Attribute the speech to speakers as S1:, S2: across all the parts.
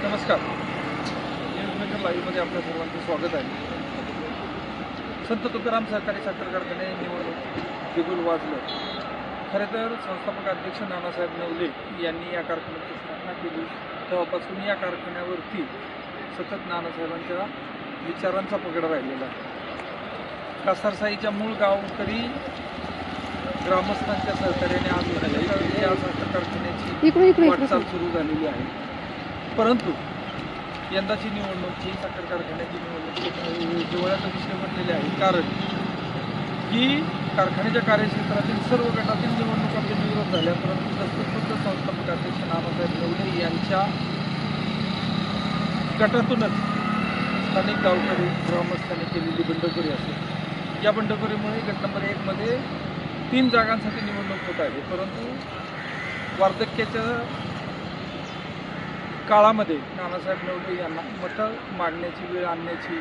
S1: नमस्कार. न्यूजमेकर लाईव्हमध्ये आपल्या सर्वांचं स्वागत आहे. संत तुकाराम सहकारी साखर कारखाने निवडणूक बिगुल वाजलं. खरं तर संस्थापक अध्यक्ष नानासाहेब नवले यांनी या कारखान्याची स्थापना केली तेव्हापासून या कारखान्यावरती सतत नानासाहेबांच्या विचारांचा पगड राहिलेला आहे. कासारसाईच्या मूळ गावकरी ग्रामस्थांच्या सहकार्याने आज या साखर कारखान्याची वाटचाल सुरू झालेली आहे. परंतु यंदाची निवडणूक ही साखर कारखान्याची निवडणूक जिव्हाळ्याचा विषय बनलेले आहे. कारण की कारखान्याच्या कार्यक्षेत्रातील सर्व गटातील निवडणुका बिनविरोध झाल्या, परंतु दस्तपूर्ण संस्थापक अध्यक्ष नानासाहेब नवले यांच्या गटातूनच स्थानिक गावकरी ग्रामस्थांनी केलेली बंडखोरी असेल. या बंडखोरीमुळे गट नंबर 1 मध्ये 3 जागांसाठी निवडणूक होत आहे. परंतु वार्धक्याच्या काळामध्ये नानासाहेब नवले यांना मतं मागण्याची वेळ आणण्याची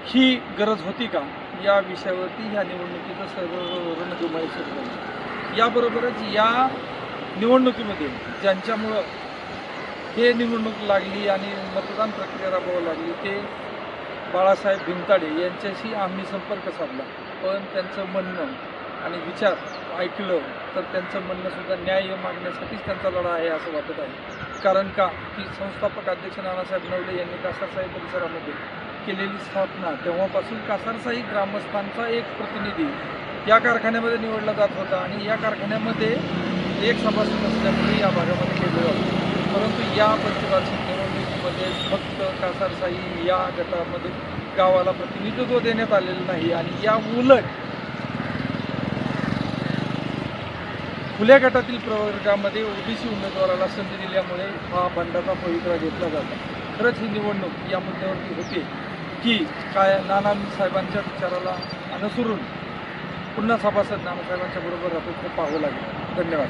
S1: ही गरज होती का, या विषयावरती ह्या निवडणुकीचं सर्व रणधुमाळी सुरू झाली. याबरोबरच या निवडणुकीमध्ये ज्यांच्यामुळं हे निवडणूक लागली आणि मतदान प्रक्रिया राबवावी लागली ते बाळासाहेब भिंताडे यांच्याशी आम्ही संपर्क साधला, पण त्यांचं म्हणणं आणि विचार ऐकलं तर त्यांचं म्हणणंसुद्धा न्याय मागण्यासाठीच त्यांचा लढा आहे असं वाटत आहे. कारण का की संस्थापक अध्यक्ष नानासाहेब नवले यांनी कासारसाई परिसरामध्ये केलेली स्थापना तेव्हापासून कासारसाई ग्रामस्थांचा एक प्रतिनिधी या कारखान्यामध्ये निवडला जात होता आणि या कारखान्यामध्ये एक सभासद असल्यामुळे या भागामध्ये केलं जातं. परंतु या पंचवार्षिक निवडणुकीमध्ये फक्त कासारसाई या गटामध्ये गावाला प्रतिनिधित्व देण्यात आलेलं नाही आणि या उलट खुल्या गटातील प्रवर्गामध्ये ओबीसी उमेदवाराला संधी दिल्यामुळे हा बंडाचा पवित्रा घेतला जातो. खरंच ही निवडणूक या मुद्द्यावरती होते की काय नानासाहेबांच्या विचाराला अनुसरून पुन्हा सभासद नानासाहेबांच्या बरोबर राहतो ते पाहावं लागेल. धन्यवाद.